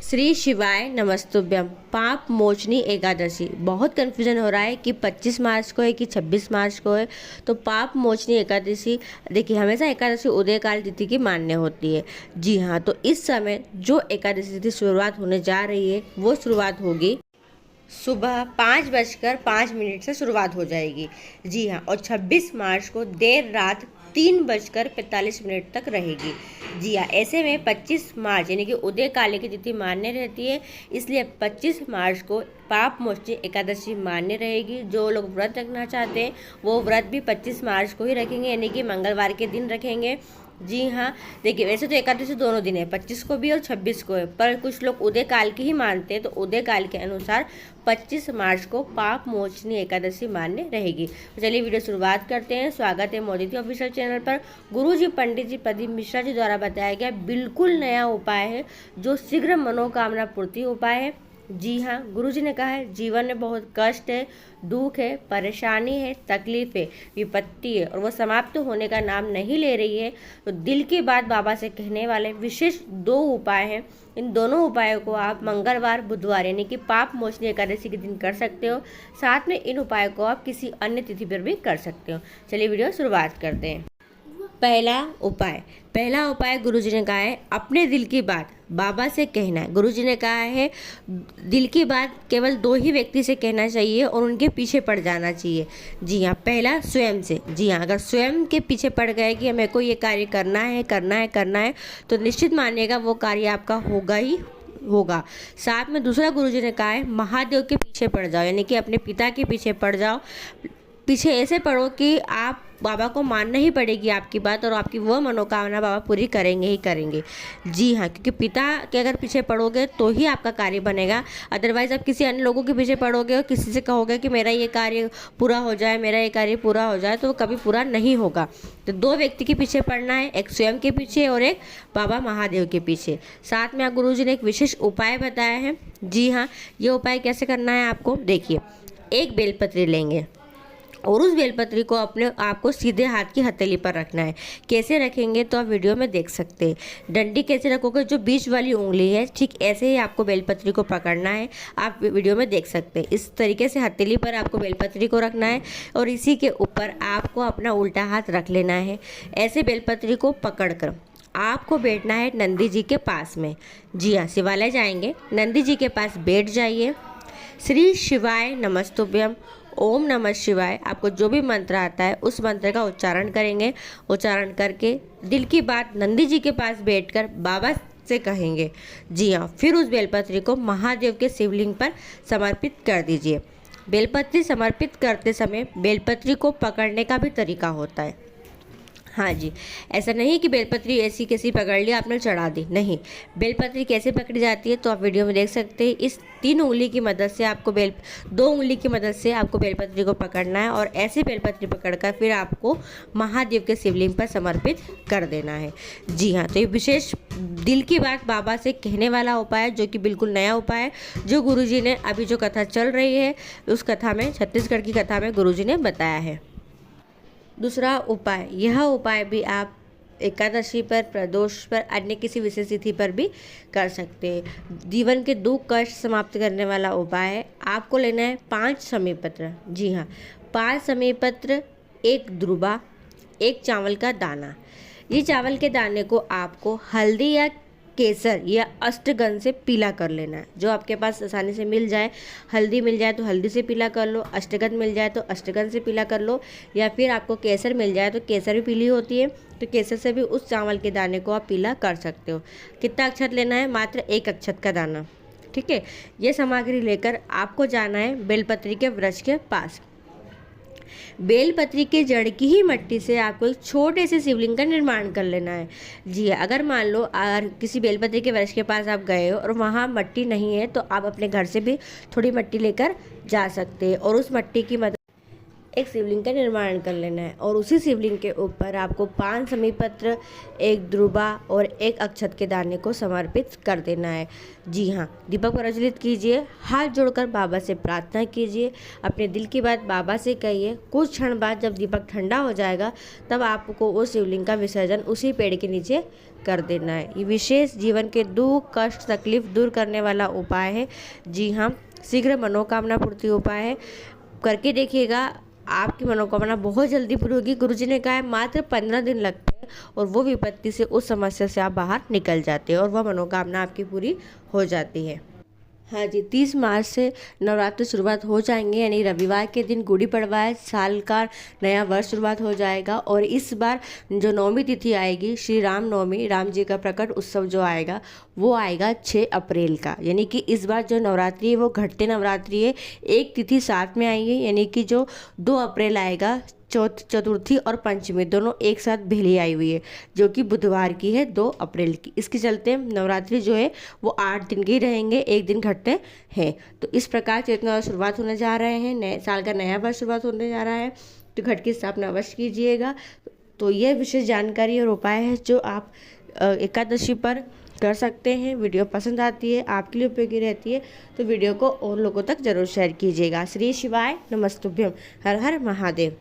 श्री शिवाय नमस्तुभ्यम। पाप मोचनी एकादशी। बहुत कन्फ्यूजन हो रहा है कि 25 मार्च को है कि 26 मार्च को है। तो पाप मोचनी एकादशी, देखिए हमेशा एकादशी उदय काल तिथि की मान्य होती है। जी हाँ, तो इस समय जो एकादशी तिथि शुरुआत होने जा रही है वो शुरुआत होगी सुबह 5:05 से शुरुआत हो जाएगी। जी हाँ, और 26 मार्च को देर रात 3:45 तक रहेगी। जी हाँ, ऐसे में 25 मार्च यानी कि उदय काल की तिथि मान्य रहती है, इसलिए 25 मार्च को पाप मोचनी एकादशी मान्य रहेगी। जो लोग व्रत रखना चाहते हैं वो व्रत भी 25 मार्च को ही रखेंगे, यानी कि मंगलवार के दिन रखेंगे। जी हाँ, देखिए वैसे तो एकादशी दोनों दिन है, 25 को भी और 26 को है, पर कुछ लोग उदय काल की ही मानते हैं, तो उदय काल के अनुसार 25 मार्च को पाप मोचनी एकादशी मान्य रहेगी। तो चलिए वीडियो शुरुआत करते हैं। स्वागत है मोदी ऑफिशियल चैनल पर। गुरुजी पंडित जी प्रदीप मिश्रा जी द्वारा बताया गया बिल्कुल नया उपाय है, जो शीघ्र मनोकामना पूर्ति उपाय है। जी हाँ, गुरुजी ने कहा है जीवन में बहुत कष्ट है, दुख है, परेशानी है, तकलीफ है, विपत्ति है और वो समाप्त होने का नाम नहीं ले रही है। तो दिल की बात बाबा से कहने वाले विशेष 2 उपाय हैं। इन दोनों उपायों को आप मंगलवार बुधवार यानी कि पाप मोचनी एकादशी के दिन कर सकते हो। साथ में इन उपायों को आप किसी अन्य तिथि पर भी कर सकते हो। चलिए वीडियो शुरुआत करते हैं। पहला उपाय गुरुजी ने कहा है अपने दिल की बात बाबा से कहना है। गुरुजी ने कहा है दिल की बात केवल 2 ही व्यक्ति से कहना चाहिए और उनके पीछे पड़ जाना चाहिए। जी हाँ, पहला स्वयं से। जी हाँ, अगर स्वयं के पीछे पड़ गए कि मेरे को ये कार्य करना है तो निश्चित मानिएगा वो कार्य आपका होगा ही होगा। साथ में दूसरा गुरुजी ने कहा है महादेव के पीछे पड़ जाओ, यानी कि अपने पिता के पीछे पड़ जाओ। पीछे ऐसे पढ़ो कि आप बाबा को मानना ही पड़ेगी आपकी बात, और आपकी वह मनोकामना बाबा पूरी करेंगे ही करेंगे। जी हाँ, क्योंकि पिता के अगर पीछे पढ़ोगे तो ही आपका कार्य बनेगा। अदरवाइज आप किसी अन्य लोगों के पीछे पढ़ोगे और किसी से कहोगे कि मेरा ये कार्य पूरा हो जाए, मेरा ये कार्य पूरा हो जाए, तो वो कभी पूरा नहीं होगा। तो 2 व्यक्ति के पीछे पढ़ना है, एक स्वयं के पीछे और एक बाबा महादेव के पीछे। साथ में गुरु जी ने एक विशेष उपाय बताया है। जी हाँ, ये उपाय कैसे करना है आपको देखिए। एक बेलपत्री लेंगे और उस बेलपत्री को अपने आपको सीधे हाथ की हथेली पर रखना है। कैसे रखेंगे तो आप वीडियो में देख सकते हैं। डंडी कैसे रखोगे, जो बीच वाली उंगली है ठीक ऐसे ही आपको बेलपत्री को पकड़ना है। आप वीडियो में देख सकते हैं। इस तरीके से हथेली पर आपको बेलपत्री को रखना है और इसी के ऊपर आपको अपना उल्टा हाथ रख लेना है। ऐसे बेलपत्री को पकड़कर आपको बैठना है नंदी जी के पास में। जी हाँ, शिवालय जाएंगे, नंदी जी के पास बैठ जाइए। श्री शिवाय नमस्तुभ्यम, ओम नमः शिवाय, आपको जो भी मंत्र आता है उस मंत्र का उच्चारण करेंगे। उच्चारण करके दिल की बात नंदी जी के पास बैठकर बाबा से कहेंगे। जी हाँ, फिर उस बेलपत्री को महादेव के शिवलिंग पर समर्पित कर दीजिए। बेलपत्री समर्पित करते समय बेलपत्री को पकड़ने का भी तरीका होता है। हाँ जी, ऐसा नहीं कि बेलपत्री ऐसी कैसी पकड़ ली आपने चढ़ा दी, नहीं। बेलपत्री कैसे पकड़ी जाती है तो आप वीडियो में देख सकते हैं। इस 3 उंगली की मदद से आपको 2 उंगली की मदद से आपको बेलपत्री को पकड़ना है और ऐसे बेलपत्री पकड़कर फिर आपको महादेव के शिवलिंग पर समर्पित कर देना है। जी हाँ, तो ये विशेष दिल की बात बाबा से कहने वाला उपाय है, जो कि बिल्कुल नया उपाय है, जो गुरुजी ने अभी जो कथा चल रही है उस कथा में, छत्तीसगढ़ की कथा में गुरुजी ने बताया है। दूसरा उपाय, यह उपाय भी आप एकादशी पर, प्रदोष पर, अन्य किसी विशेष तिथि पर भी कर सकते हैं। जीवन के दुख कष्ट समाप्त करने वाला उपाय है। आपको लेना है 5 समीपत्र। जी हाँ, 5 समीपत्र, 1 द्रुबा, 1 चावल का दाना। ये चावल के दाने को आपको हल्दी या केसर या अष्टगंध से पीला कर लेना है। जो आपके पास आसानी से मिल जाए, हल्दी मिल जाए तो हल्दी से पीला कर लो, अष्टगंध मिल जाए तो अष्टगंध से पीला कर लो, या फिर आपको केसर मिल जाए तो केसर भी पीली होती है तो केसर से भी उस चावल के दाने को आप पीला कर सकते हो। कितना अक्षत लेना है? मात्र 1 अक्षत का दाना। ठीक है, ये सामग्री लेकर आपको जाना है बेलपत्री के वृक्ष के पास। बेलपत्री के जड़ की ही मिट्टी से आपको एक छोटे से शिवलिंग का निर्माण कर लेना है। जी, अगर मान लो अगर किसी बेलपत्री के वृक्ष के पास आप गए हो और वहाँ मिट्टी नहीं है तो आप अपने घर से भी थोड़ी मिट्टी लेकर जा सकते हैं और उस मिट्टी की मदद एक शिवलिंग का निर्माण कर लेना है और उसी शिवलिंग के ऊपर आपको 5 समीपत्र, 1 द्रुबा और 1 अक्षत के दाने को समर्पित कर देना है। जी हाँ, दीपक प्रज्वलित कीजिए, हाथ जोड़कर बाबा से प्रार्थना कीजिए, अपने दिल की बात बाबा से कहिए। कुछ क्षण बाद जब दीपक ठंडा हो जाएगा तब आपको उस शिवलिंग का विसर्जन उसी पेड़ के नीचे कर देना है। ये विशेष जीवन के दुख कष्ट तकलीफ दूर करने वाला उपाय है। जी हाँ, शीघ्र मनोकामना पूर्ति उपाय है, करके देखिएगा, आपकी मनोकामना बहुत जल्दी पूरी होगी। गुरुजी ने कहा है मात्र 15 दिन लगते हैं और वो विपत्ति से, उस समस्या से आप बाहर निकल जाते हैं और वह मनोकामना आपकी पूरी हो जाती है। हाँ जी, 30 मार्च से नवरात्र शुरुआत हो जाएंगे, यानी रविवार के दिन गुड़ी पड़वा है, साल का नया वर्ष शुरुआत हो जाएगा। और इस बार जो नवमी तिथि आएगी, श्री राम नवमी, राम जी का प्रकट उत्सव जो आएगा वो आएगा 6 अप्रैल का। यानी कि इस बार जो नवरात्रि है वो घटते नवरात्रि है, एक तिथि साथ में आई है, यानी कि जो 2 अप्रैल आएगा, चतुर्थी और पंचमी दोनों एक साथ भेली आई हुई है, जो कि बुधवार की है 2 अप्रैल की। इसके चलते नवरात्रि जो है वो 8 दिन के रहेंगे, एक दिन घटते हैं। तो इस प्रकार चैत्र शुरुआत होने जा रहे हैं, नए साल का नया वर्ष शुरुआत होने जा रहा है, तो घट की स्थापना अवश्य कीजिएगा। तो यह विशेष जानकारी और उपाय है जो आप एकादशी पर कर सकते हैं। वीडियो पसंद आती है, आपके लिए उपयोगी रहती है, तो वीडियो को और लोगों तक जरूर शेयर कीजिएगा। श्री शिवाय नमस्तुभ्यम, हर हर महादेव।